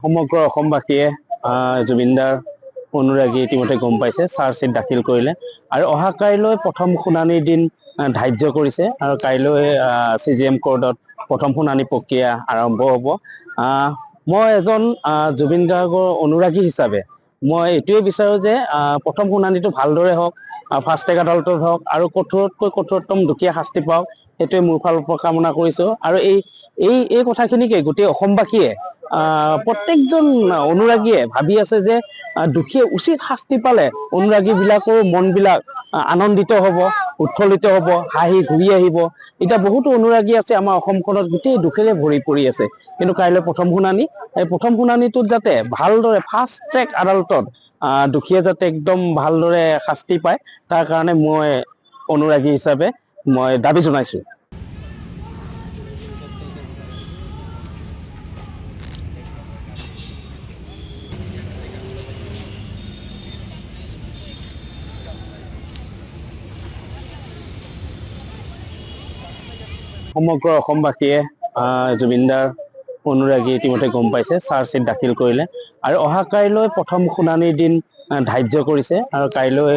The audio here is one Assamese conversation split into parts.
সমগ্ৰ অসমবাসীয়ে জুবিনদাৰ অনুৰাগী ইতিমধ্যে গম পাইছে, চাৰ্জশ্বিট দাখিল কৰিলে আৰু অহা কাইলৈ প্ৰথম শুনানিৰ দিন ধাৰ্য কৰিছে আৰু কাইলৈ CJM কোৰ্টত প্ৰথম শুনানি প্ৰক্ৰিয়া আৰম্ভ হ'ব। মই এজন জুবিন গাৰ্গৰ অনুৰাগী হিচাপে মই এইটোৱে বিচাৰোঁ যে প্ৰথম শুনানিটো ভালদৰে হওক, ফাষ্ট ট্ৰেক আদালতত হওক আৰু কঠোৰতকৈ কঠোৰতম দুখীয়া শাস্তি পাওক, সেইটোৱে মোৰ ফালৰ পৰা কামনা কৰিছোঁ। আৰু এই কথাখিনিকে গোটেই অসমবাসীয়ে প্ৰত্যেকজন অনুৰাগীয়ে ভাবি আছে যে দুখীয়ে উচিত শাস্তি পালে অনুৰাগীবিলাকৰ মনবিলাক আনন্দিত হ'ব, উৎফুল্লিত হ'ব, হাঁহি ঘূৰি আহিব। এতিয়া বহুতো অনুৰাগী আছে আমাৰ অসমখনত গোটেই দুখেৰে ভৰি পৰি আছে, কিন্তু কাইলৈ প্ৰথম শুনানি, এই প্ৰথম শুনানিটোত যাতে ভালদৰে ফাষ্ট ট্ৰেক আদালতত দুখীয়ে যাতে একদম ভালদৰে শাস্তি পায়, তাৰ কাৰণে মই অনুৰাগী হিচাপে মই দাবী জনাইছোঁ। সমগ্ৰ অসমবাসীয়ে জুবিনদাৰ অনুৰাগী ইতিমধ্যে গম পাইছে, চাৰ্জশ্বিট দাখিল কৰিলে আৰু অহা কাইলৈ প্ৰথম শুনানিৰ দিন ধাৰ্য কৰিছে আৰু কাইলৈ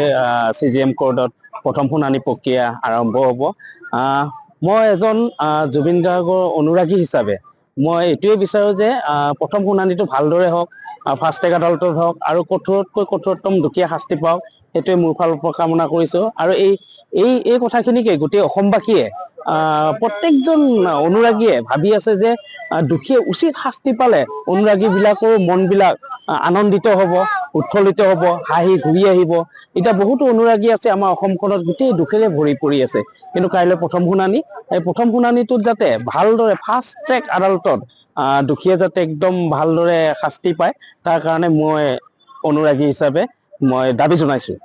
CJM কোৰ্টত প্ৰথম শুনানি প্ৰক্ৰিয়া আৰম্ভ হ'ব। মই এজন জুবিন গাৰ্গৰ অনুৰাগী হিচাপে মই এইটোৱে বিচাৰোঁ যে প্ৰথম শুনানিটো ভালদৰে হওক, ফাষ্ট ট্ৰেক আদালতত হওক আৰু কঠোৰতকৈ কঠোৰতম দুখীয়া শাস্তি পাওক, সেইটোৱে মোৰ ফালৰ পৰা কামনা কৰিছোঁ। আৰু এই কথাখিনিকে গোটেই অসমবাসীয়ে প্ৰত্যেকজন অনুৰাগীয়ে ভাবি আছে যে দুখীয়ে উচিত শাস্তি পালে অনুৰাগীবিলাকৰ মনবিলাক আনন্দিত হ'ব, উৎফুল্লিত হ'ব, হাঁহি ঘূৰি আহিব। এতিয়া বহুতো অনুৰাগী আছে আমাৰ অসমখনত গোটেই দুখেৰে ভৰি পৰি আছে, কিন্তু কাইলৈ প্ৰথম শুনানি, এই প্ৰথম শুনানিটোত যাতে ভালদৰে ফাষ্ট ট্ৰেক আদালতত দুখীয়ে যাতে একদম ভালদৰে শাস্তি পায়, তাৰ কাৰণে মই অনুৰাগী হিচাপে মই দাবী জনাইছোঁ।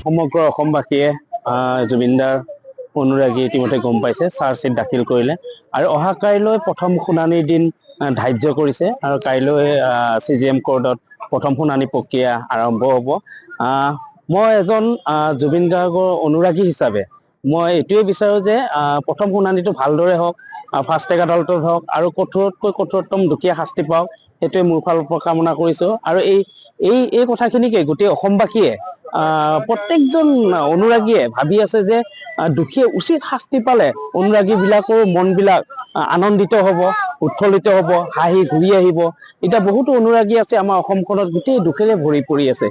সমগ্ৰ অসমবাসীয়ে জুবিনদাৰ অনুৰাগী ইতিমধ্যে গম পাইছে, চাৰ্জশ্বিট দাখিল কৰিলে আৰু অহা কাইলৈ প্ৰথম শুনানিৰ দিন ধাৰ্য কৰিছে আৰু কাইলৈ CJM কোৰ্টত প্ৰথম শুনানি প্ৰক্ৰিয়া আৰম্ভ হ'ব। মই এজন জুবিন গাৰ্গৰ অনুৰাগী হিচাপে মই এইটোৱে বিচাৰোঁ যে প্ৰথম শুনানিটো ভালদৰে হওক, ফাষ্ট ট্ৰেক আদালতত হওক আৰু কঠোৰতকৈ কঠোৰতম দুখীয়া শাস্তি পাওক, সেইটোৱে মোৰ ফালৰ পৰা কামনা কৰিছোঁ। আৰু এই কথাখিনিকে গোটেই অসমবাসীয়ে প্ৰত্যেকজন অনুৰাগীয়ে ভাবি আছে যে দুখীয়ে উচিত শাস্তি পালে অনুৰাগীবিলাকৰ মনবিলাক আনন্দিত হ'ব, উৎফুল্লিত হ'ব, হাঁহি ঘূৰি আহিব। এতিয়া বহুতো অনুৰাগী আছে আমাৰ অসমখনত গোটেই দুখেৰে ভৰি পৰি আছে,